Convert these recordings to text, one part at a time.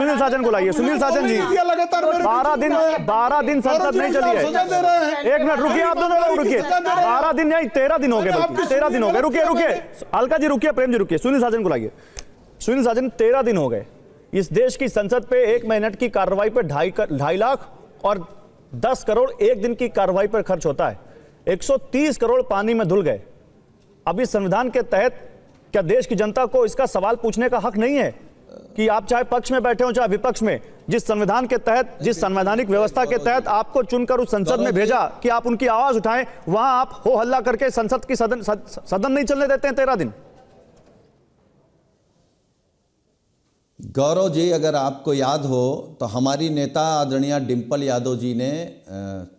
सुनील साजन को लाइए। सुनील साजन जी, 12 दिन संसद नहीं चली है। एक मिनट रुकिए, आप दोनों रुकिए। 12 दिन नहीं, 13 दिन हो गए, 13 दिन हो गए। रुकिए, अलका जी रुकिए, प्रेम जी रुकिए। सुनील साजन को लाइए। सुनील साजन, 13 दिन हो गए इस देश की संसद पे 1 मिनट की कार्रवाई पे 2.5 लाख और 10 करोड़ एक दिन की कार्रवाई पर खर्च होता है। 130 करोड़ पानी में धुल गए। अभी संविधान के तहत क्या देश की जनता को इसका सवाल पूछने का हक नहीं है कि आप चाहे पक्ष में बैठे हो चाहे विपक्ष में, जिस संविधान के तहत, जिस संवैधानिक व्यवस्था के तहत आपको चुनकर उस संसद में भेजा कि आप उनकी आवाज उठाएं, वहां आप हो हल्ला करके संसद की सदन नहीं चलने देते हैं 13 दिन। गौरव जी, अगर आपको याद हो तो हमारी नेता आदरणीय डिंपल यादव जी ने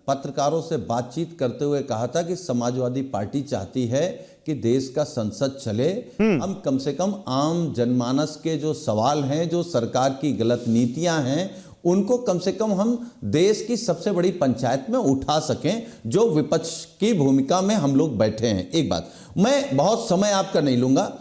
पत्रकारों से बातचीत करते हुए कहा था कि समाजवादी पार्टी चाहती है कि देश का संसद चले, हम कम से कम आम जनमानस के जो सवाल हैं, जो सरकार की गलत नीतियां हैं, उनको कम से कम हम देश की सबसे बड़ी पंचायत में उठा सकें, जो विपक्ष की भूमिका में हम लोग बैठे हैं। एक बात, मैं बहुत समय आपका नहीं लूंगा,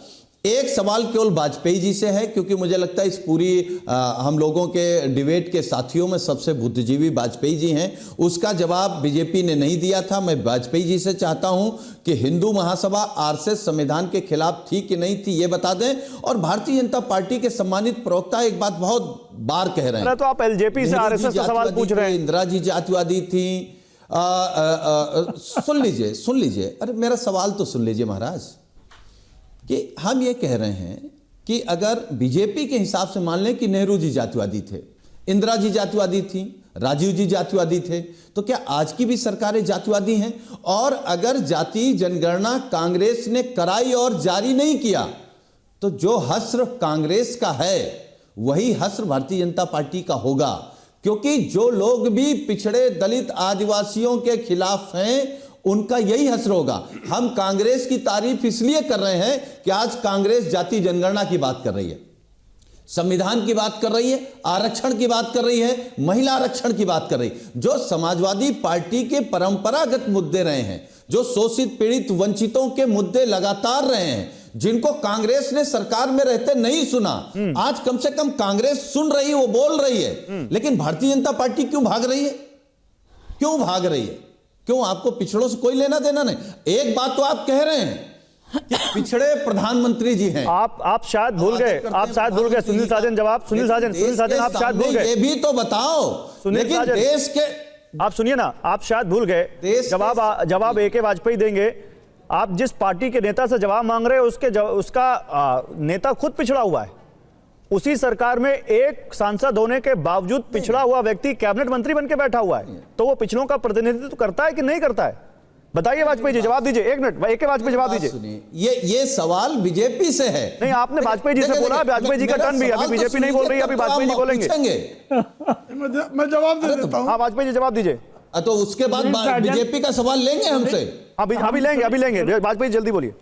एक सवाल केवल वाजपेयी जी से है, क्योंकि मुझे लगता है इस पूरी हम लोगों के डिबेट के साथियों में सबसे बुद्धिजीवी वाजपेयी जी हैं। उसका जवाब बीजेपी ने नहीं दिया था। मैं वाजपेयी जी से चाहता हूं कि हिंदू महासभा आरएसएस संविधान के खिलाफ थी कि नहीं थी, ये बता दें। और भारतीय जनता पार्टी के सम्मानित प्रवक्ता एक बात बहुत बार कह रहे हैं, तो आप एलजेपी से आरएसएस का सवाल पूछ रहे हैं। इंदिरा जी जातिवादी थी। सुन लीजिए, अरे मेरा सवाल तो सुन लीजिए महाराज, कि हम ये कह रहे हैं कि अगर बीजेपी के हिसाब से मान लें कि नेहरू जी जातिवादी थे, इंदिरा जी जातिवादी थी, राजीव जी जातिवादी थे, तो क्या आज की भी सरकारें जातिवादी हैं? और अगर जाति जनगणना कांग्रेस ने कराई और जारी नहीं किया, तो जो हश्र कांग्रेस का है वही हश्र भारतीय जनता पार्टी का होगा। क्योंकि जो लोग भी पिछड़े दलित आदिवासियों के खिलाफ हैं, उनका यही हश्र होगा। हम कांग्रेस की तारीफ इसलिए कर रहे हैं कि आज कांग्रेस जाति जनगणना की बात कर रही है, संविधान की बात कर रही है, आरक्षण की बात कर रही है, महिला आरक्षण की बात कर रही है, जो समाजवादी पार्टी के परंपरागत मुद्दे रहे हैं, जो शोषित पीड़ित वंचितों के मुद्दे लगातार रहे हैं, जिनको कांग्रेस ने सरकार में रहते नहीं सुना। आज कम से कम कांग्रेस सुन रही है, वो बोल रही है। लेकिन भारतीय जनता पार्टी क्यों भाग रही है? क्यों भाग रही है? क्यों? आपको पिछड़ों से कोई लेना देना नहीं। एक बात तो आप कह रहे हैं कि पिछड़े प्रधानमंत्री जी हैं। आप शायद भूल गए, सुनील साजन जवाब, सुनील साजन आप शायद भूल गए। ये भी तो बताओ। लेकिन देश के, आप सुनिए ना, आप शायद भूल गए। जवाब ए के वाजपेयी देंगे। आप जिस पार्टी के नेता से जवाब मांग रहे हैं उसका नेता खुद पिछड़ा हुआ है। उसी सरकार में एक सांसद होने के बावजूद पिछड़ा हुआ व्यक्ति कैबिनेट मंत्री बनकर बैठा हुआ है, तो वो पिछड़ों का प्रतिनिधित्व करता है कि नहीं करता है? बताइए वाजपेयी जी, जवाब दीजिए। 1 मिनट, एक वाजपेयी जवाब दीजिए। ये सवाल बीजेपी से है। नहीं, आपने वाजपेयी जी से बोला, वाजपेयी जी का टर्न भी, अभी बीजेपी नहीं बोल रही, अभी वाजपेयी जी बोलेंगे। मैं जवाब दे देता हूं। हाँ, वाजपेयी जी जवाब दीजिए। तो उसके बाद बीजेपी का सवाल लेंगे हमसे। अभी लेंगे। वाजपेयी जल्दी बोलिए।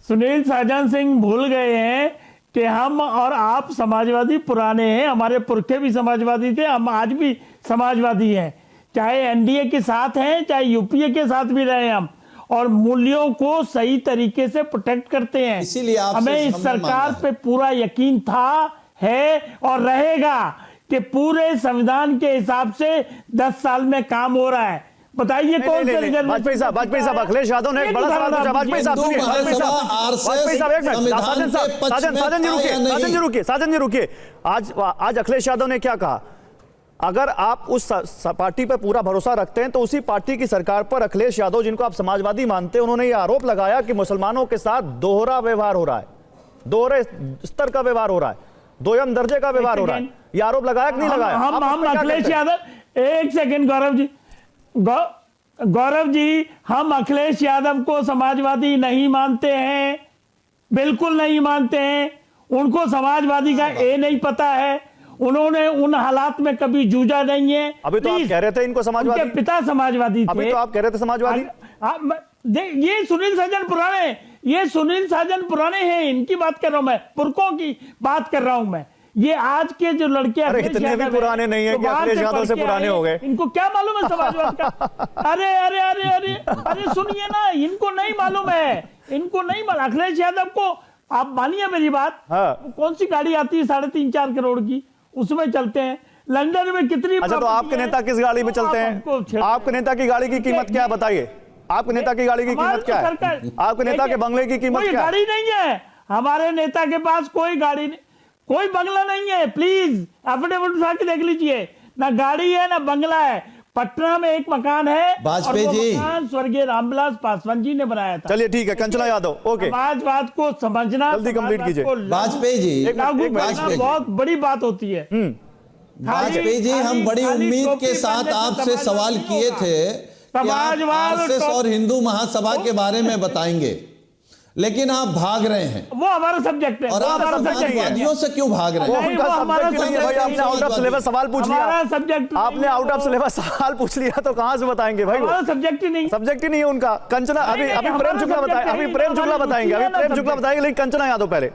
सुनील साजन सिंह भूल गए हैं कि हम और आप समाजवादी पुराने हैं, हमारे पुरखे भी समाजवादी थे, हम आज भी समाजवादी हैं, चाहे एनडीए के साथ हैं चाहे यूपीए के साथ भी रहे हम, और मूल्यों को सही तरीके से प्रोटेक्ट करते हैं। इसीलिए हमें इस सरकार पे पूरा यकीन था, है और रहेगा कि पूरे संविधान के हिसाब से 10 साल में काम हो रहा है। बताइए कौन से रिजर्व? वाजपेयी साहब, अखिलेश यादव ने एक बड़ा सवाल पूछा। वाजपेयी साहब सुनिए, साजन जी रुकिए। आज अखिलेश यादव ने क्या कहा? अगर आप उस पार्टी पर पूरा भरोसा रखते हैं तो उसी पार्टी की सरकार पर अखिलेश यादव, जिनको आप समाजवादी मानते हैं, उन्होंने यह आरोप लगाया कि मुसलमानों के साथ दोहरा व्यवहार हो रहा है, दोहरे स्तर का व्यवहार हो रहा है, दोयम दर्जे का व्यवहार हो रहा है। यह आरोप लगाया कि नहीं लगाया? हम अखिलेश यादव, एक सेकंड गौरव जी, हम अखिलेश यादव को समाजवादी नहीं मानते हैं, बिल्कुल नहीं मानते हैं। उनको समाजवादी का ए नहीं पता है, उन्होंने उन हालात में कभी जूझा नहीं है। अभी तो आप कह रहे थे इनको समाजवादी, उनके पिता समाजवादी थे। अभी तो आप कह रहे थे समाजवादी। ये सुनील साजन पुराने हैं, इनकी बात कर रहा हूं मैं, पुरखों की बात कर रहा हूं मैं। ये आज के जो लड़के, अरे इतने भी पुराने नहीं है कि अखिलेश यादव से पुराने हो गए। इनको क्या मालूम है समाजवाद का? अरे सुनिए ना, इनको नहीं मालूम है, इनको नहीं मालूम। अखिलेश यादव को आप मानिए मेरी बात, हाँ। कौन सी गाड़ी आती है 3.5-4 करोड़ की, उसमें चलते हैं। लंदन में कितनी अच्छा, तो property आपके है, नेता किस गाड़ी में चलते हमको हैं? छेड़- आपके नेता की गाड़ी की कीमत क्या है बताइए? आपके नेता की गाड़ी की हमारी कीमत क्या है? सरकार- आपके नेता के बंगले की कीमत कोई क्या है? गाड़ी नहीं है हमारे नेता के पास, कोई गाड़ी नहीं, कोई बंगला नहीं है। प्लीज एफिडेविट उठा के देख लीजिए, ना गाड़ी है ना बंगला है। पटना में एक मकान है, वाजपेयी और वो जी। मकान स्वर्गीय रामविलास पासवान जी ने बनाया था। चलिए ठीक है, कंचना यादव, ओके, समाजवाद को समझना, जल्दी कंप्लीट समाजवाद कीजिए। को लागू- वाजपेयी जी, लागू एक मिनट, करना वाजपेयी जी। बहुत बड़ी बात होती है। वाजपेयी जी, हम बड़ी उम्मीद के साथ आपसे सवाल किए थे कि आप समाजवाद आरएसएस और और हिंदू महासभा के बारे में बताएंगे, लेकिन आप भाग रहे हैं। वो हमारा सब्जेक्ट है, और वो आप हमारा सब्जेक्ट है। समाजवादियों से क्यों भाग रहे वो हैं? नहीं, उनका वो हमारा सब्जेक्ट नहीं है भाई, सब्जेक्ट आपने आउट ऑफ सिलेबस सवाल पूछ हमारा लिया। सब्जेक्ट आपने आउट ऑफ सिलेबस सवाल पूछ लिया तो कहां से बताएंगे भाई? वो हमारा सब्जेक्ट ही नहीं। सब्जेक्ट ही नहीं है उनका। कंचना, अभी नहीं, अभी हमारा प्रेम शुक्ला subject बताएंगे, नहीं, अभी प्रेम शुक्ला हमारी बताएंगे, रुचि अभी है ना प्रेम शुक्ला subject। बताएंगे, लेकिन कंचना यादव पहले।